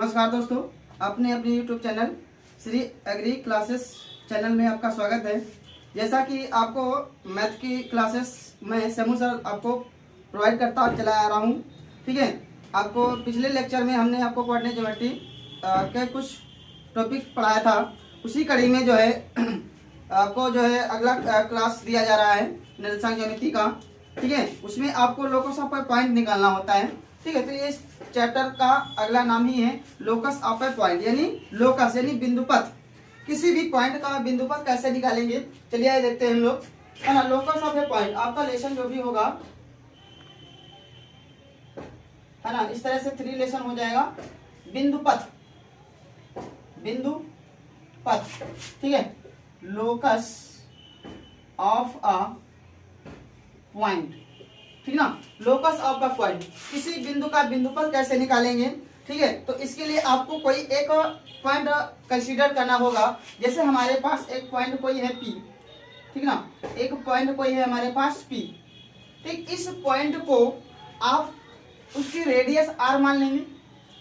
नमस्कार दोस्तों, आपने अपने YouTube channel Shri agri classes channel में आपका स्वागत है। जैसा कि आपको मैथ की क्लासेस में समूह सर आपको प्रोवाइड करता चला आ रहा हूँ। ठीक है, आपको पिछले लेक्चर में हमने आपको कोऑर्डिनेट ज्योमेट्री के कुछ टॉपिक पढ़ाया था। उसी कड़ी में जो है आपको जो है अगला क्लास दिया जा रहा है निर्देशांक ज्यामिति का। ठीक है, उसमें आपको लोकस ऑफ पॉइंट निकालना होता है। ठीक है, तो ये चैप्टर का अगला नाम ही है लोकस ऑफ ए पॉइंट, यानी लोकस यानी बिंदुपथ। किसी भी पॉइंट का बिंदुपथ कैसे निकालेंगे, चलिए आइए देखते हैं हम लोग, है ना। लोकस ऑफ ए पॉइंट आपका लेसन जो भी होगा, है ना, इस तरह से 3 लेसन हो जाएगा। बिंदुपथ, बिंदुपथ, ठीक है, लोकस ऑफ अ पॉइंट, ठीक ना। लोकस ऑफ द पॉइंट, किसी बिंदु का बिंदुपथ कैसे निकालेंगे। ठीक है, तो इसके लिए आपको कोई एक पॉइंट कंसीडर करना होगा। जैसे हमारे पास एक पॉइंट कोई है P, ठीक ना, एक पॉइंट कोई है हमारे पास P। ठीक, इस पॉइंट को आप उसकी रेडियस R मान लेंगे।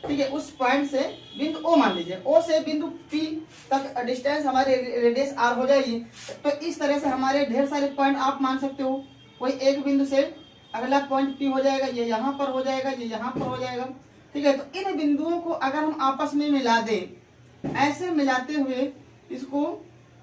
ठीक है, उस पॉइंट से बिंदु O मान लीजिए, O से बिंदु P तक डिस्टेंस हमारी रेडियस R हो जाएगी। तो इस तरह से हमारे ढेर सारे पॉइंट आप मान सकते हो। कोई एक बिंदु से अगला पॉइंट P हो जाएगा, ये यहाँ पर हो जाएगा, ये यहाँ पर हो जाएगा। ठीक है, तो इन बिंदुओं को अगर हम आपस में मिला दें, ऐसे मिलाते हुए इसको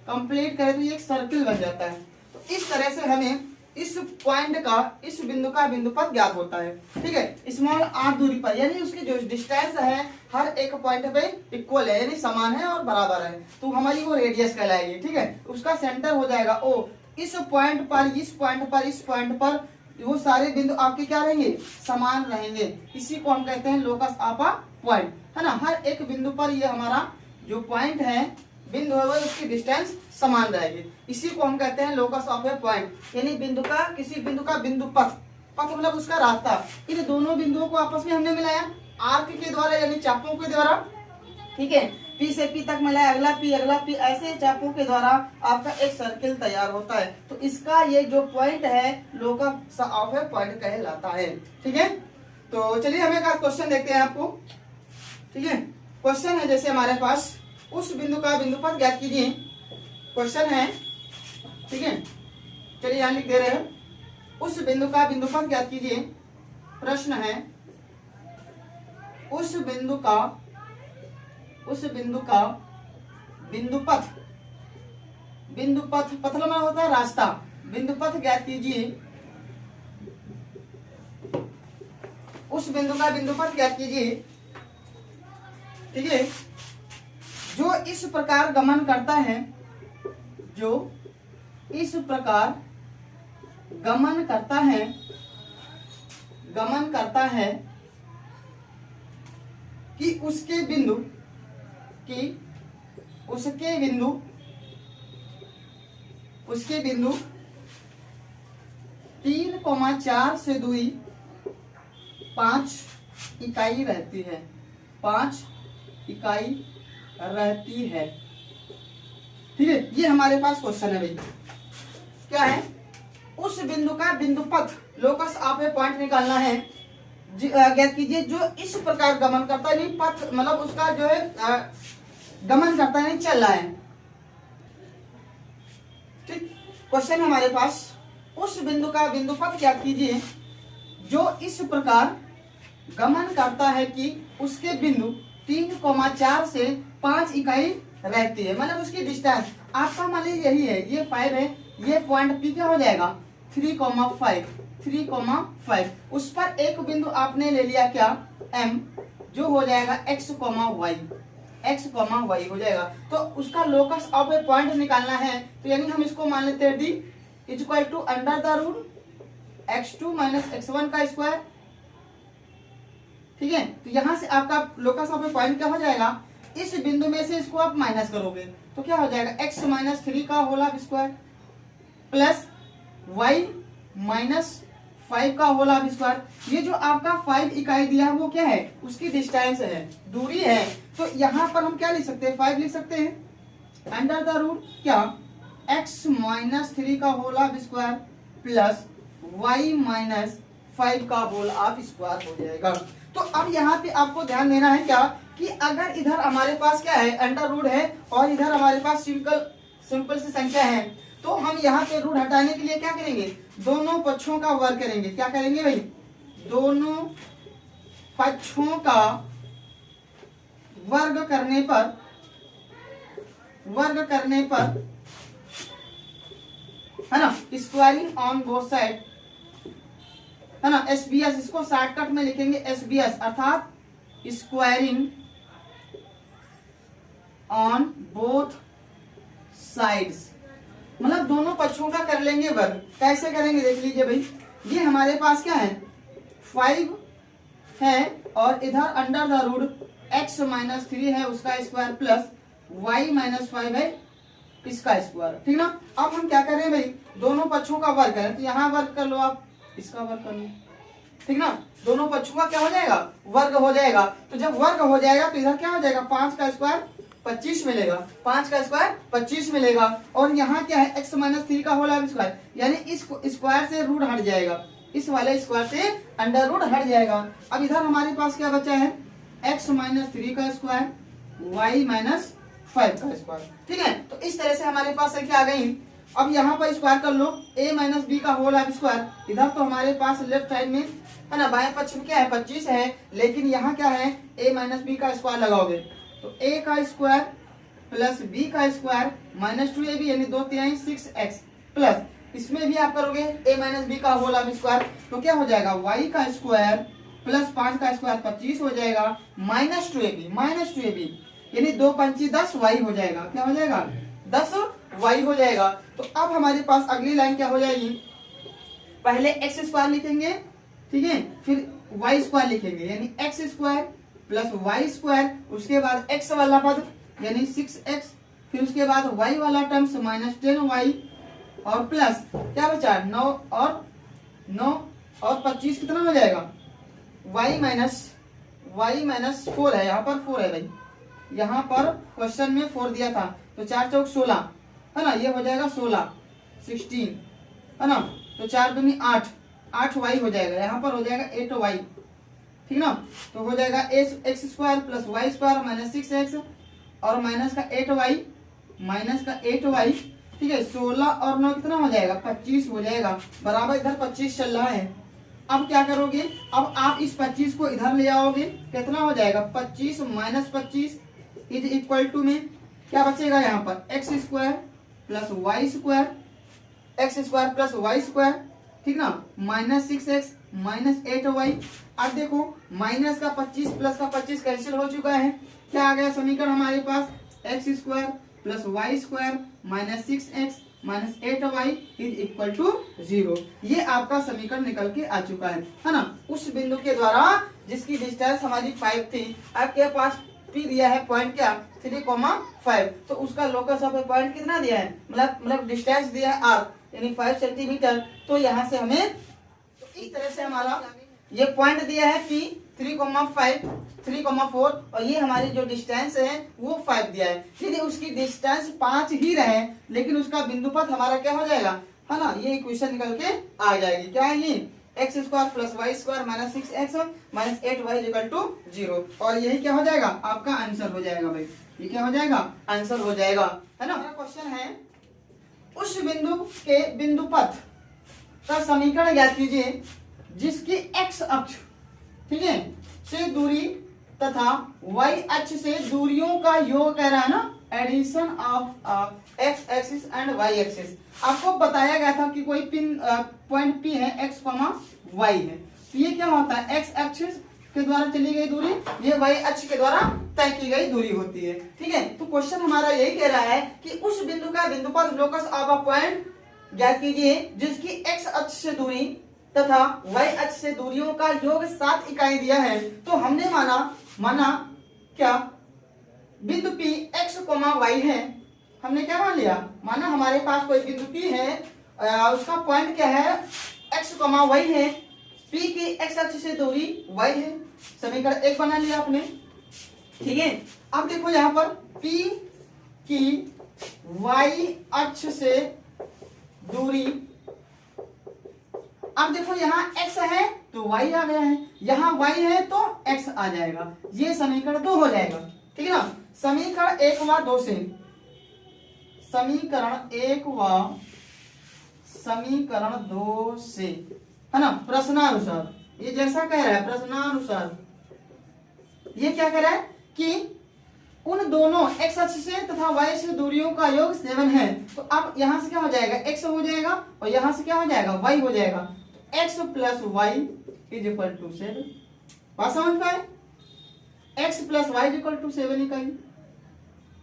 कंप्लीट करें तो ये एक सर्किल बन जाता है। तो इस तरह से हमें इस पॉइंट का, इस बिंदु का बिंदुपथ ज्ञात होता है। ठीक है, स्मॉल r दूरी पर, यानी उसकी जो डिस्टेंस है हर एक पॉइंट पे इक्वल है, यानी समान है और बराबर है, तो हमारी वो रेडियस कहलाएगी। ठीक है, उसका सेंटर हो जाएगा O। इस पॉइंट पर, इस पॉइंट पर, इस पॉइंट पर वो सारे बिंदु आपके क्या रहेंगे, समान रहेंगे। इसी को हम कहते हैं लोकस ऑफ अ पॉइंट, है ना। हर एक बिंदु पर ये हमारा जो पॉइंट है, बिंदु है, वो उसकी डिस्टेंस समान रहेगी। इसी को हम कहते हैं लोकस ऑफ ए पॉइंट, यानी बिंदु का, किसी बिंदु का बिंदुपथ, पथ मतलब उसका रास्ता। इन दोनों बिंदुओं को आपस में हमने मिलाया आर्क के द्वारा, यानी चापों के द्वारा। ठीक है, P से P तक मिलाया, अगला P, ऐसे चापों के द्वारा आपका एक सर्किल तैयार होता है। तो इसका ये जो पॉइंट है लोकस ऑफ ए पॉइंट कहलाता है। ठीक है, तो चलिए हम एक क्वेश्चन देखते हैं आपको। ठीक है, क्वेश्चन है जैसे हमारे पास, उस बिंदु का बिंदुपथ ज्ञात कीजिए। क्वेश्चन है, ठीक है, चलिए यहां लिख दे रहे हैं, उस बिंदु का बिंदुपथ ज्ञात कीजिए। प्रश्न है, उस बिंदु का बिंदुपथ, बिंदुपथ पथल में होता है रास्ता, बिंदुपथ ज्ञात कीजिए। उस बिंदु का बिंदुपथ ज्ञात कीजिए। ठीक है, जो इस प्रकार गमन करता है, जो इस प्रकार गमन करता है कि उसके बिंदु 3,4 से दूरी 5 इकाई रहती है, 5 इकाई रहती है। ठीक है, ये हमारे पास क्वेश्चन है भाई। क्या है, उस बिंदु का बिंदुपथ लोकस ऑफ ए पॉइंट निकालना है। ज्ञात कीजिए जो इस प्रकार गमन करता है, नहीं पथ मतलब उसका जो है गमन करता है, नहीं चल रहा है। ठीक, क्वेश्चन है हमारे पास, उस बिंदु का बिंदुपथ ज्ञात कीजिए जो इस प्रकार गमन करता है कि उसके बिंदु 3,4 से 5 इकाई रहती है, मतलब उसकी डिस्टेंस आपका मान लीजिए यही है, ये 5 है, ये पॉइंट P क्या हो जाएगा 3,5, उस पर एक बिंदु आपने ले लिया क्या M, जो हो जाएगा x, y हो जाएगा। तो उसका लोकस ऑफ ए पॉइंट निकालना है, तो यानी हम इसको मान लेते हैं D equal to under the root x2 minus x1 का स्क्वायर। ठीक है, तो यहां से आपका लोकस ऑफ ए पॉइंट क्या हो जाएगा, इस बिंदु में से इसको आप माइनस करोगे तो क्या हो जाएगा x माइनस 3 का whole of square plus y minus 5 का होल ऑफ स्क्वायर। ये जो आपका 5 इकाई दिया है वो क्या है, उसकी डिस्टेंस है, दूरी है। तो यहाँ पर हम क्या लिख सकते हैं, 5 लिख सकते हैं अंडर द रूट क्या x माइनस 3 का whole of square plus y minus 5 का होल ऑफ स्क्वायर हो जाएगा। तो अब यहाँ पे आपको ध्यान देना है क्या कि अगर इधर हमारे पास क्या है, अंडर रूट है और इधर हमारे पास सिंपल सी संख्या है, तो हम यहाँ पे रूट हटाने के लिए क्या करेंगे, दोनों पक्षों का वर्ग करेंगे। क्या करेंगे भाई, दोनों पक्षों का वर्ग करने पर है ना, स्क्वायरिंग ऑन बोथ साइड, है ना, SBS, इसको शॉर्टकट में लिखेंगे SBS, अर्थात स्क्वायरिंग ऑन बोथ साइड्स, मतलब दोनों पक्षों का कर लेंगे वर्ग। कैसे करेंगे देख लीजिए भाई, ये हमारे पास क्या है, 5 है और इधर under the root x minus 3 है उसका स्क्वायर प्लस y माइनस 5 है इसका स्क्वायर, ठीक ना। अब हम क्या करें भाई, दोनों पक्षों का वर्ग करें, तो यहाँ वर्ग कर लो, आप इसका वर्ग कर लो, ठीक ना। दोनों पक्षों का क्या हो जाएगा, वर्ग हो जाएगा। तो जब वर्ग हो जाएगा तो इधर क्या हो जाएगा, 5 का स्क्वायर 25 मिलेगा, 5 का स्क्वायर 25 मिलेगा। और यहाँ क्या है, x माइनस 3 का होल स्क्वायर, यानी इस स्क्वायर से रूट हट जाएगा, इस वाले स्क्वायर से अंडर रूट हट जाएगा। अब इधर हमारे पास क्या बचा है, x माइनस 3 का स्क्वायर, y माइनस 5 का स्क्वायर, ठीक है। तो इस तरह से हमारे पास संख्या आ गई। अब यहाँ पर स्क्वायर कर लो, a माइनस बी का होल स्क्वायर, इधर तो हमारे पास लेफ्ट साइड में है ना, बाएं पक्ष में क्या है 25 है, लेकिन यहाँ क्या है a माइनस बी का स्क्वायर लगाओगे तो a का स्क्वायर प्लस b का स्क्वायर माइनस 2ab यानी 2 तिहाई 6x प्लस इसमें भी आप करोगे a माइनस बी का होल स्क्वायर, तो क्या हो जाएगा y का स्क्वायर प्लस 5 का स्क्वायर 25 हो जाएगा माइनस 2ab यानी 2 पंची 10 y हो जाएगा। क्या हो जाएगा, 10 y हो जाएगा। तो अब हमारे पास अगली लाइन क्या हो जाएगी, पहले x स्क्वायर लिखेंगे, ठीक है, फिर y स्क्वायर लिखेंगे यानी x square plus y square, उसके बाद x वाला पद यानी 6x, फिर उसके बाद y वाला टर्म्स माइनस 10y और प्लस क्या बचा 9 और 25 कितना हो जाएगा, y माइनस 4 है, यहाँ पर 4 है भाई, यहाँ पर क्वेश्चन में 4 दिया था, तो 4 चौक 16 है ना, ये हो जाएगा 16 है ना, तो 4 दूनी 8 y हो जाएगा, यहाँ पर हो जाएगा 8y, ठीक ना। तो हो जाएगा x square plus y square minus 6x और माइनस का 8y, ठीक है। 16 और 9 कितना हो जाएगा, 25 हो जाएगा, बराबर इधर 25 चल रहा है। अब क्या करोगे, अब आप इस 25 को इधर ले आओगे, कितना हो जाएगा 25 माइनस 25 इज इक्वल टू में क्या बचेगा, यहाँ पर x square plus y square, ठीक ना, माइनस 6x माइनस 8y। अब देखो माइनस का 25 प्लस का 25 कैंसिल हो चुका है, क्या आ गया समीकरण हमारे पास, x square plus y square minus 6x minus 8y is equal to 0। ये आपका समीकरण निकल के आ चुका है ना। उस बिंदु के द्वारा जिसकी डिस्टेंस हमारी 5 थी, आपके पास p दिया है पॉइंट क्या 3,5, तो उसका लोकस ऑफ पॉइंट कितना दिया है, मतलब डिस्टेंस दिया है r यानी 5 सेंटीमीटर। तो यहाँ से हमें तो इस तरह से हमारा ये पॉइंट दिया है p 3,5 3,4 और ये हमारी जो डिस्टेंस है वो 5 दिया है, यदि उसकी डिस्टेंस 5 ही रहे लेकिन उसका बिंदुपथ हमारा क्या हो जाएगा, है ना, ये इक्वेशन निकल के आ जाएगी। क्या है ये, x square plus y square minus 6x minus 8y equal to 0, और यही क्या हो जाएगा, आपका आंसर हो जाएगा भाई, ये क्या हो जाएगा, आंसर हो जाएगा, है ना। क्वेश्चन है, उस बिंदु के बिंदुपथ का समीकरण ज्ञात कीजिए जिसकी x अक्ष, ठीक है, से दूरी तथा y अक्ष से दूरियों का योग कह रहा है ना, addition of x axis and y axis. आपको बताया गया था कि कोई पॉइंट P है, x, y है, तो ये क्या होता है, x एक्सिस के द्वारा चली गई दूरी, ये y अक्ष के द्वारा तय की गई दूरी होती है, ठीक है। तो क्वेश्चन हमारा यही कह रहा है कि उस बिंदु का बिंदुपथ लोकस ऑफ अ पॉइंट ज्ञात कीजिए जिसकी x अक्ष से दूरी तथा y अक्ष से दूरियों का योग 7 इकाई दिया है। तो हमने माना क्या, बिंदु P x, y है, हमने क्या मान लिया, माना हमारे पास कोई बिंदु P है, उसका पॉइंट क्या है x, y है, P की x अक्ष से दूरी y है, समीकरण 1 बना लिया आपने, ठीक है। अब देखो यहाँ पर P की y अक्ष से दूरी, अब देखो यहाँ x है तो y आ गया है, यहाँ y है तो x आ जाएगा, ये समीकरण 2 हो जाएगा। ठीक है ना। समीकरण 1 व 2 से, समीकरण 1 व समीकरण 2 से, है ना, प्रश्नानुसार, ये जैसा कह रहा है प्रश्नानुसार, ये क्या कह रहा है कि उन दोनों x अक्ष से तथा y से दूरियों का योग 7 है। तो अब यहां से क्या हो जाएगा, x हो जाएगा और यहां से क्या हो जाएगा, y हो जाएगा। तो x plus y is equal to 7। बात समझ पाए, x plus y is equal to 7 इकाई,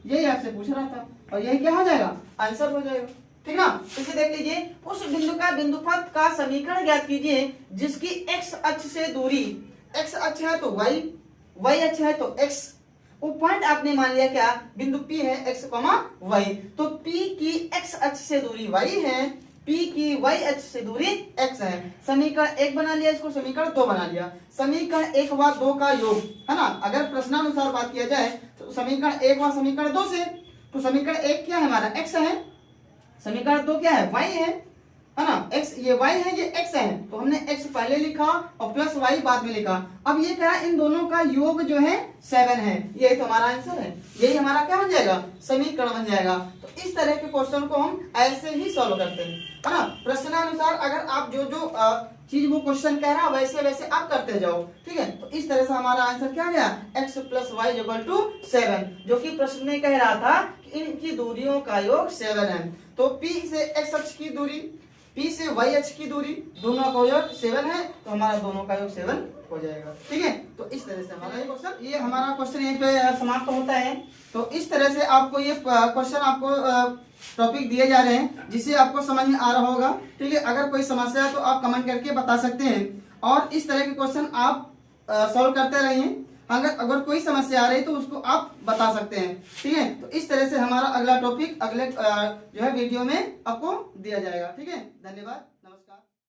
यही आपसे पूछ रहा था और यही क्या हो जाएगा, आंसर हो जाएगा। ठीक ना। इसे देख लीजिए, उस बिंदु का बिंदुपथ का समीकरण ज्ञात कीजिए जिसकी x अक्ष से दूरी, x अक्ष है तो y, y अक्ष है तो x, वो पॉइंट आपने मान लिया क्या, बिंदु P है x, y, तो P की x अक्ष से दूरी y है, P की y अक्ष से दूरी x है। समीकरण 1 बना लिया, इसको समीकरण 2 बना लिया। समीकरण 1 व 2 का योग, है ना, अगर प्रश्नानुसार बात किया जाए तो समीकरण 1 व समीकरण 2 से, तो समीकरण 1 क्या है हमारा, x है, समीकरण 2 क्या है, y है ना, x, ये y है, ये x है, तो हमने x पहले लिखा और प्लस y बाद में लिखा। अब ये कहा इन दोनों का योग जो है 7 है, यही तो हमारा आंसर है, यही हमारा क्या बन जाएगा, समीकरण बन जाएगा। तो इस तरह के क्वेश्चन को हम ऐसे ही सॉल्व करते हैं, है ना। प्रश्नानुसार अगर आप जो जो चीज वो क्वेश्चन कह रहा है वैसे वैसे आप करते जाओ। ठीक है, तो इस तरह से हमारा आंसर क्या गया, x plus Y equal to 7, जो कि प्रश्न में कह रहा था कि इनकी दूरियों का योग 7 है। तो P से x अक्ष की दूरी, P से y अक्ष की दूरी, दोनों का योग 7 है, तो हमारा दोनों का योग 7 हो जाएगा। ठीक है, तो इस तरह से हमारा ये क्वेश्चन, ये हमारा क्वेश्चन यहीं पे समाप्त होता है। तो इस तरह से आपको ये क्वेश्चन आपको टॉपिक दिए जा रहे हैं जिससे आपको समझ में आ रहा होगा। ठीक है, अगर कोई समस्या है तो आप कमेंट करके बता सकते हैं और इस तरह के क्वेश्चन आप सॉल्व करते रहिए। अगर कोई समस्या आ रही है तो उसको आप बता सकते हैं। ठीक है, तो इस तरह से हमारा अगला टॉपिक अगले जो है वीडियो में आपको दिया जाएगा। ठीक है, धन्यवाद, नमस्कार।